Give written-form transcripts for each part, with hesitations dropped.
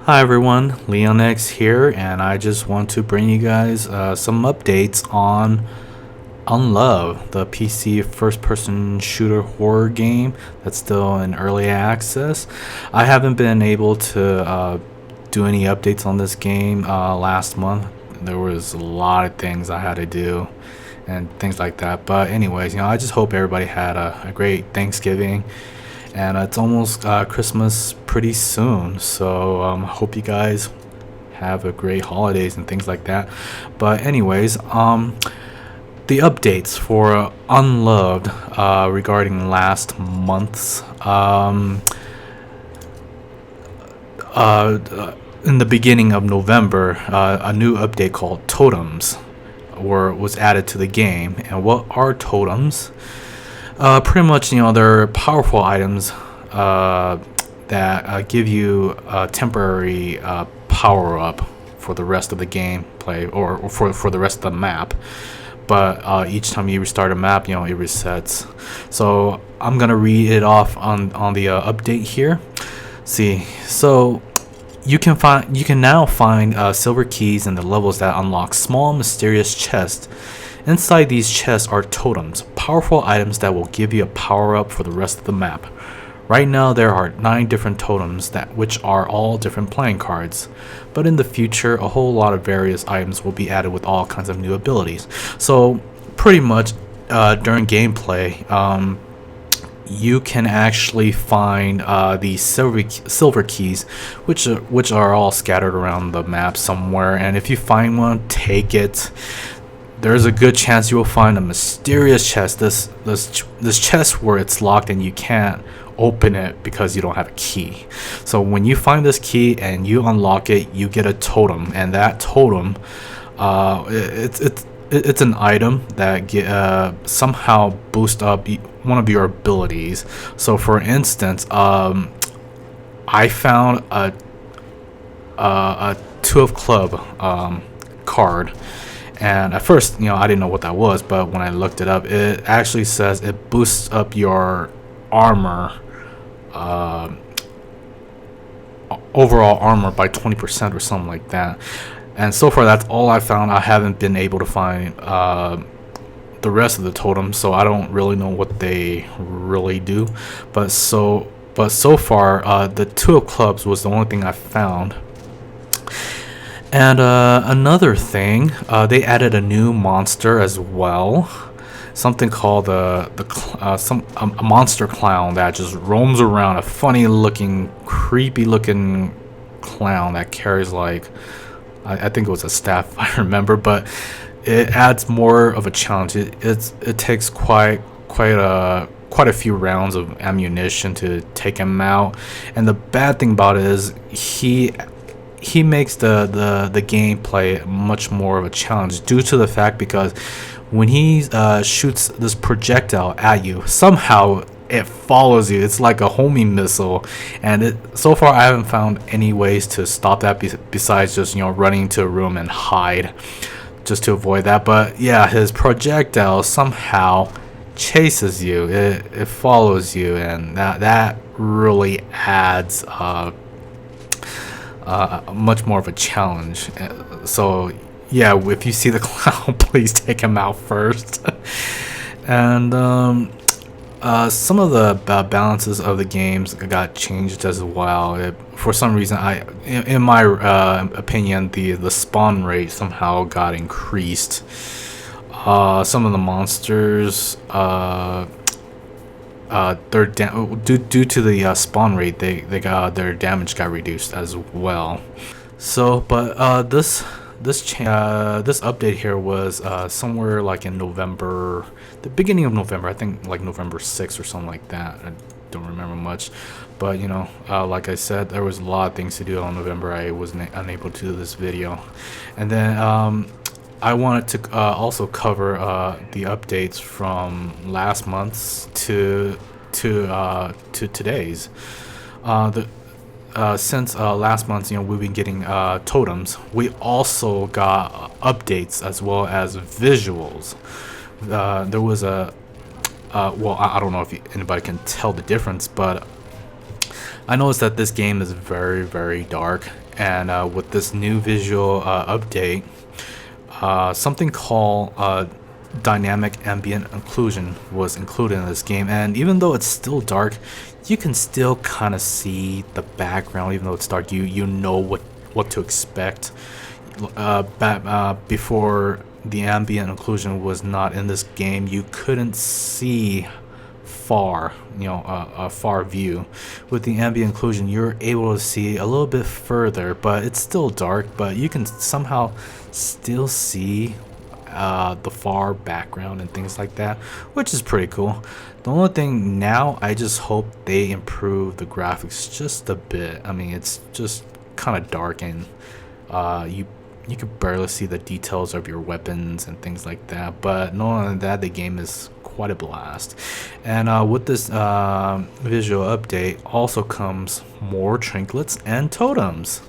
Hi everyone, LeonX here, and I just want to bring you guys some updates on Unloved, the PC first-person shooter horror game that's still in early access. I haven't been able to do any updates on this game last month. There was a lot of things I had to do and things like that. But anyways, I just hope everybody had a great Thanksgiving, and it's almost Christmas pretty soon, so hope you guys have a great holidays and things like that. But anyways, the updates for Unloved regarding last month's in the beginning of November, a new update called TOTEMS was added to the game. And what are totems? Pretty much, they're powerful items that give you a temporary power up for the rest of the gameplay, or for the rest of the map. But each time you restart a map, it resets. So I'm gonna read it off on the update here. So you can now find silver keys in the levels that unlock small mysterious chests. Inside these chests are totems, powerful items that will give you a power up for the rest of the map. Right now there are 9 different totems which are all different playing cards, but in the future a whole lot of various items will be added with all kinds of new abilities. So pretty much during gameplay, you can actually find these silver keys, which are all scattered around the map somewhere, and if you find one, take it. There's a good chance you will find a mysterious chest. This chest where it's locked and you can't open it because you don't have a key. So when you find this key and you unlock it, you get a totem, and that totem, it's an item that somehow boosts up one of your abilities. So for instance, I found a 2 of club card. And at first, I didn't know what that was, but when I looked it up, it actually says it boosts up your armor, overall armor by 20% or something like that. And so far, that's all I found. I haven't been able to find the rest of the totems, so I don't really know what they really do. But so far, the 2 of clubs was the only thing I found. And another thing, they added a new monster as well, something called a monster clown that just roams around. A funny looking, creepy looking clown that carries like, I think it was a staff if I remember, but it adds more of a challenge. It takes quite a few rounds of ammunition to take him out, and the bad thing about it is he makes the gameplay much more of a challenge due to the fact, because when he shoots this projectile at you, somehow it follows you. It's like a homing missile, and so far I haven't found any ways to stop that besides just running into a room and hide just to avoid that. But yeah, his projectile somehow chases you. It follows you, and that really adds much more of a challenge. So yeah, if you see the clown, please take him out first. And some of the balances of the games got changed as well. For some reason, in my opinion, the spawn rate somehow got increased. Some of the monsters, due to the spawn rate, they got their damage got reduced as well. So, but this update here was somewhere like in November, the beginning of November. I think like November 6th or something like that. I don't remember much, but like I said, there was a lot of things to do on November. I was unable to do this video, and then I wanted to also cover the updates from last month's to today's. Since last month, we've been getting totems. We also got updates as well as visuals. There was a well, I don't know if anybody can tell the difference, but I noticed that this game is very dark, and with this new visual update, something called dynamic ambient occlusion was included in this game. And even though it's still dark, you can still kind of see the background. Even though it's dark, you know what to expect. Before the ambient occlusion was not in this game, you couldn't see far, a far view. With the ambient occlusion, you're able to see a little bit further, but it's still dark, but you can somehow still see the far background and things like that, which is pretty cool. The only thing now, I just hope they improve the graphics just a bit. I mean, it's just kind of dark, and you could barely see the details of your weapons and things like that. But not only that, the game is quite a blast. And with this visual update also comes more trinkets and totems.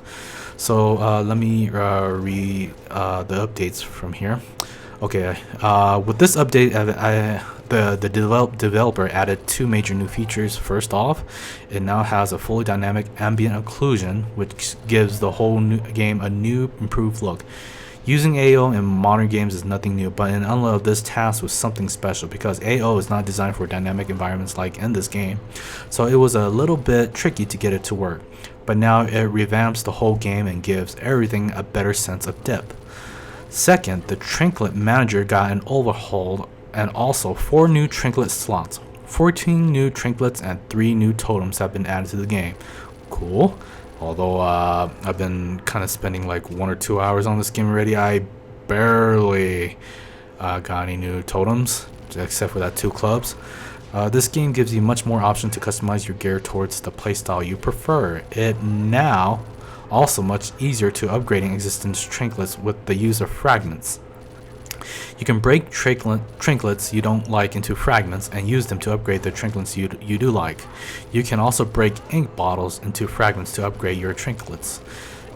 So let me read the updates from here. Okay, with this update, the developer added 2 major new features. First off, it now has a fully dynamic ambient occlusion, which gives the whole new game a new, improved look. Using AO in modern games is nothing new, but in Unloved, this task was something special because AO is not designed for dynamic environments like in this game, so it was a little bit tricky to get it to work. But now it revamps the whole game and gives everything a better sense of depth. Second, the Trinket Manager got an overhaul and also 4 new Trinket slots. 14 new Trinkets and 3 new totems have been added to the game. Cool. Although I've been kind of spending like 1 or 2 hours on this game already, I barely got any new totems, except for that 2 clubs. This game gives you much more option to customize your gear towards the playstyle you prefer. It now also much easier to upgrading existing trinkets with the use of fragments. You can break trinkets you don't like into fragments and use them to upgrade the trinkets you do like. You can also break ink bottles into fragments to upgrade your trinkets.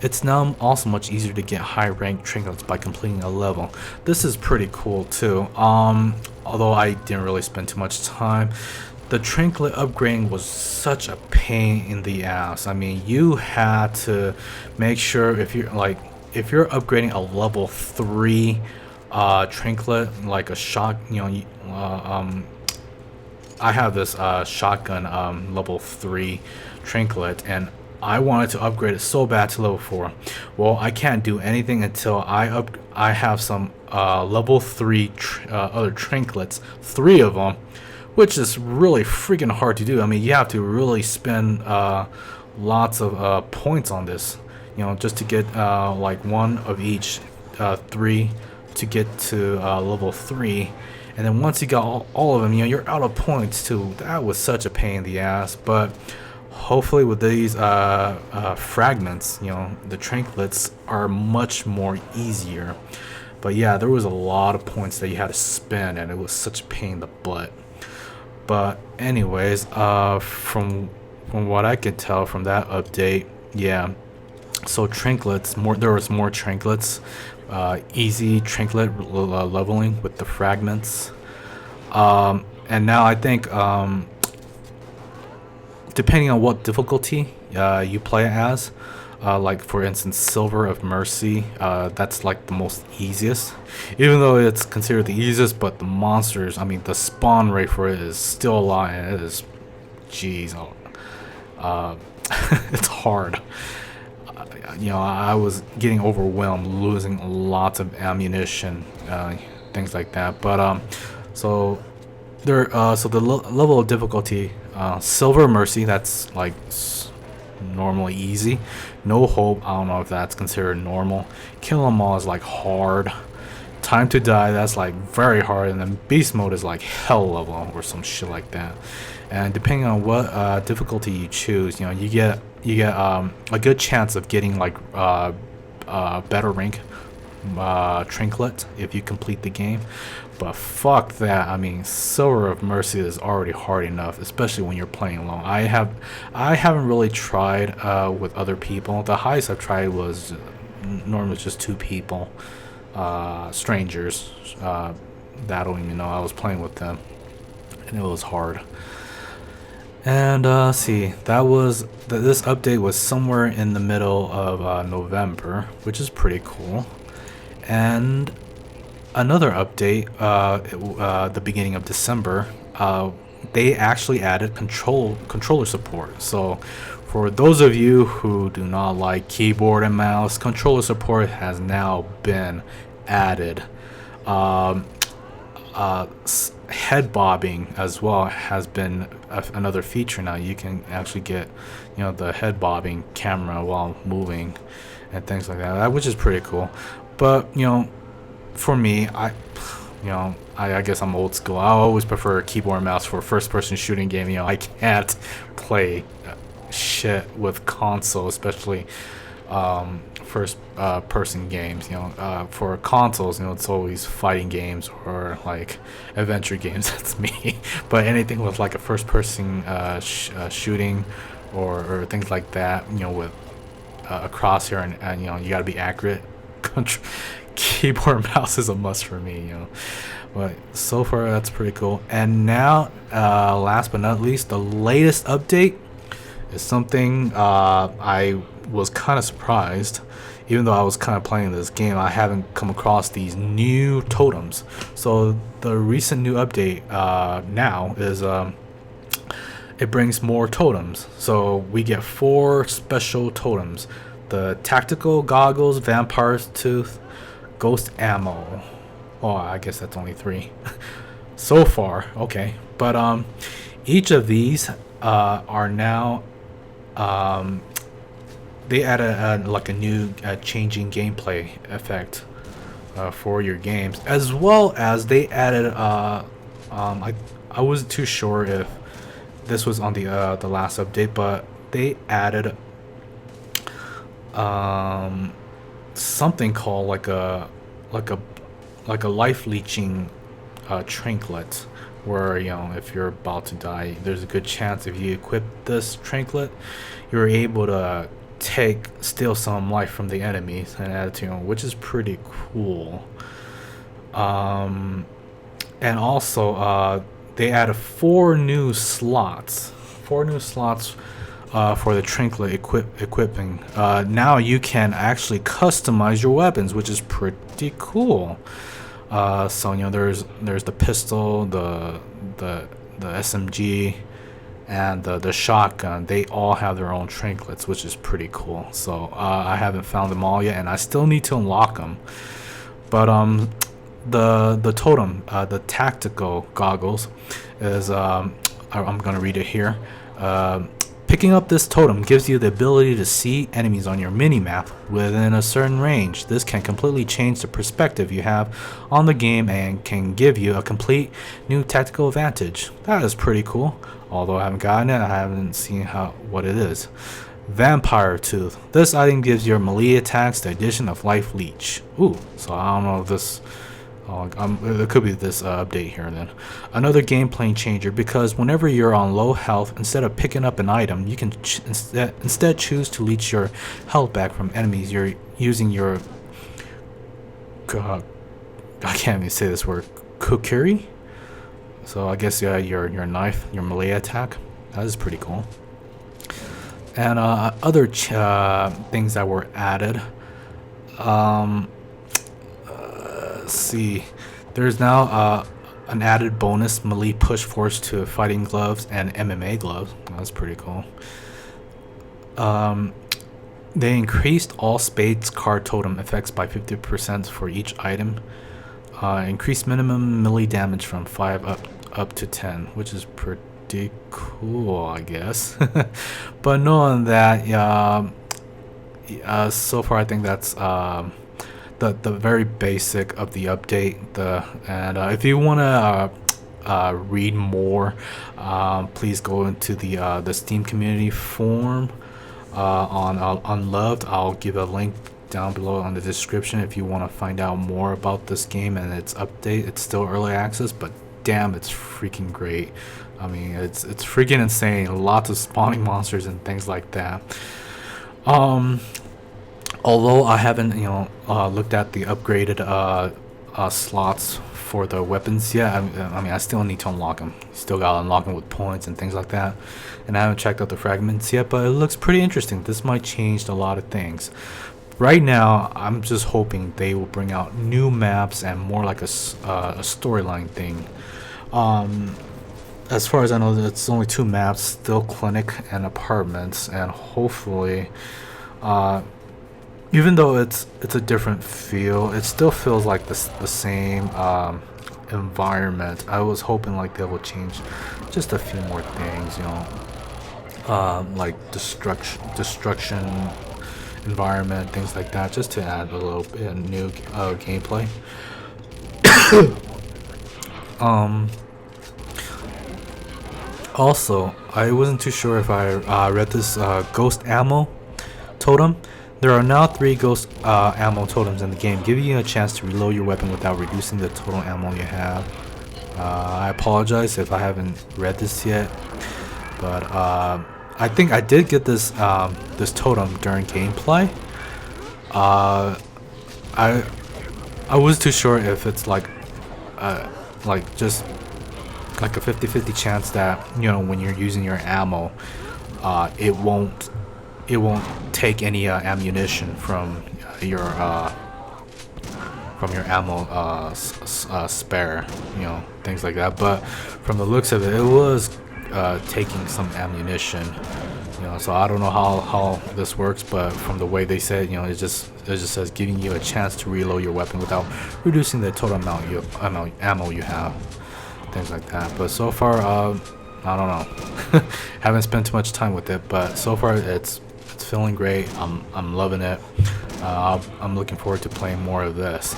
It's now also much easier to get high ranked trinkets by completing a level. This is pretty cool too. Although I didn't really spend too much time. The trinket upgrading was such a pain in the ass. I mean, you had to make sure if you're upgrading a level 3 trinket, like a shot, I have this shotgun level 3 trinket, and I wanted to upgrade it so bad to level 4. Well, I can't do anything until I have some level 3 other trinkets, 3 of them, which is really freaking hard to do. I mean, you have to really spend lots of points on this, just to get like 1 of each 3 to get to level 3. And then once you got all of them, you're out of points too. That was such a pain in the ass. But hopefully with these fragments, the trinkets are much more easier. But yeah, there was a lot of points that you had to spend, and it was such a pain in the butt. But anyways, from what I could tell from that update, yeah. So trinkets, there was more trinkets, easy trinket leveling with the fragments, and now I think depending on what difficulty you play as, like for instance Silver of Mercy, that's like the most easiest, even though it's considered the easiest, but the monsters, I mean the spawn rate for it is still a lot, and it is, jeez, it's hard. I was getting overwhelmed, losing lots of ammunition, things like that. But so the level of difficulty, Silver Mercy, that's like normally easy. No Hope, I don't know if that's considered normal. Kill 'em all is like hard. Time to Die, that's like very hard, and then Beast Mode is like hell level or some shit like that. And depending on what difficulty you choose, you get a good chance of getting like better rank trinket if you complete the game. But fuck that. I mean, Silver of Mercy is already hard enough, especially when you're playing alone. I haven't really tried with other people. The highest I've tried was normally just 2 people, strangers that I don't even know. I was playing with them, and it was hard. And see, this update was somewhere in the middle of November, which is pretty cool. And another update, the beginning of December, they actually added controller support. So, for those of you who do not like keyboard and mouse, controller support has now been added. Um, Head bobbing as well has been another feature now. You can actually get, the head bobbing camera while moving and things like that, which is pretty cool. But for me, I guess I'm old school. I always prefer keyboard and mouse for a first-person shooting game. I can't play shit with console, especially first person games. For consoles, it's always fighting games or like adventure games. That's me. But anything with like a first person shooting or things like that, with a crosshair and you got to be accurate. Keyboard and mouse is a must for me. But so far that's pretty cool. And now, last but not least, the latest update is something I was kind of surprised. Even though I was kind of playing this game, I haven't come across these new totems. So the recent new update now is it brings more totems. So we get 4 special totems: the tactical goggles, vampire's tooth, ghost ammo. Oh, I guess that's only 3 so far. Okay, but each of these are now they added like a new changing gameplay effect for your games, as well as they added I wasn't too sure if this was on the last update, but they added something called like a life leeching trinket, where if you're about to die, there's a good chance if you equip this trinket, you're able to steal some life from the enemies and add it to them, which is pretty cool. And also they added 4 new slots for the trinket equipping. Now you can actually customize your weapons, which is pretty cool. So there's the pistol, the SMG, and the shotgun. They all have their own trinkets, which is pretty cool. So I haven't found them all yet, and I still need to unlock them. But the totem, the tactical goggles, is I'm gonna read it here. Picking up this totem gives you the ability to see enemies on your mini-map within a certain range. This can completely change the perspective you have on the game and can give you a complete new tactical advantage. That is pretty cool. Although I haven't gotten it, I haven't seen what it is. Vampire Tooth. This item gives your melee attacks the addition of Life Leech. Ooh, so I don't know if this... it could be this update here then. Another gameplay changer, because whenever you're on low health, instead of picking up an item, you can instead choose to leech your health back from enemies. You're using your... I can't even say this word. Kukuri? So I guess your knife, your melee attack. That is pretty cool. And other things that were added. Let's see. There's now an added bonus melee push force to fighting gloves and MMA gloves. That's pretty cool. They increased all spades card totem effects by 50% for each item. Increased minimum melee damage from 5 up to 10, which is pretty cool, I guess. But knowing that, so far I think that's the very basic of the update. And if you want to read more, please go into the Steam community forum on Unloved. I'll give a link down below on the description if you want to find out more about this game and its update. It's still early access, but damn, it's freaking great. I mean, it's freaking insane. Lots of spawning monsters and things like that. Although I haven't looked at the upgraded slots for the weapons yet. I mean, I still need to unlock them. Still gotta unlock them with points and things like that. And I haven't checked out the fragments yet, but it looks pretty interesting. This might change a lot of things. Right now, I'm just hoping they will bring out new maps and more like a storyline thing. As far as I know, it's only 2 maps, still clinic and apartments, and hopefully, even though it's a different feel, it still feels like the same environment. I was hoping like they will change just a few more things, you know, like destruction environment, things like that, just to add a little bit of new gameplay. Also, I wasn't too sure if I read this ghost ammo totem. There are now 3 ghost ammo totems in the game, giving you a chance to reload your weapon without reducing the total ammo you have. I apologize if I haven't read this yet, but I think I did get this this totem during gameplay. I was too sure if it's like just like a 50-50 chance that, you know, when you're using your ammo, it won't take any ammunition from your ammo spare, you know, things like that. But from the looks of it, it was taking some ammunition, you know. So I don't know how this works, but from the way they said, you know, it just says giving you a chance to reload your weapon without reducing the total ammo you have, things like that. But so far, I don't know. Haven't spent too much time with it, but so far it's feeling great. I'm loving it. I'm looking forward to playing more of this.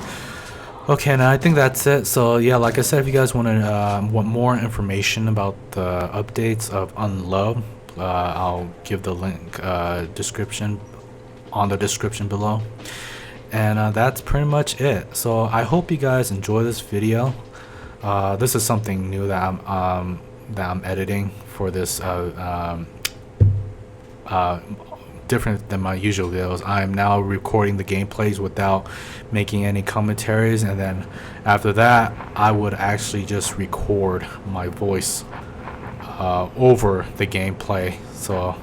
Okay, now I think that's it. So yeah, like I said, if you guys want more information about the updates of Unloved, I'll give the link description below. And that's pretty much it. So I hope you guys enjoy this video. This is something new that I'm editing for this different than my usual videos. I'm now recording the gameplays without making any commentaries, and then after that I would actually just record my voice over the gameplay, so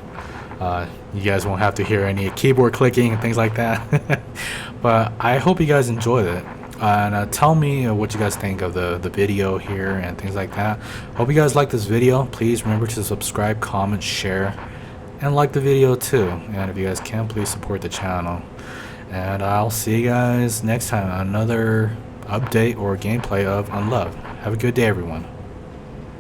you guys won't have to hear any keyboard clicking and things like that. But I hope you guys enjoyed it, and tell me what you guys think of the video here and things like that. Hope you guys like this video. Please remember to subscribe, comment, share, and like the video too. And if you guys can, please support the channel. And I'll see you guys next time on another update or gameplay of Unloved. Have a good day, everyone.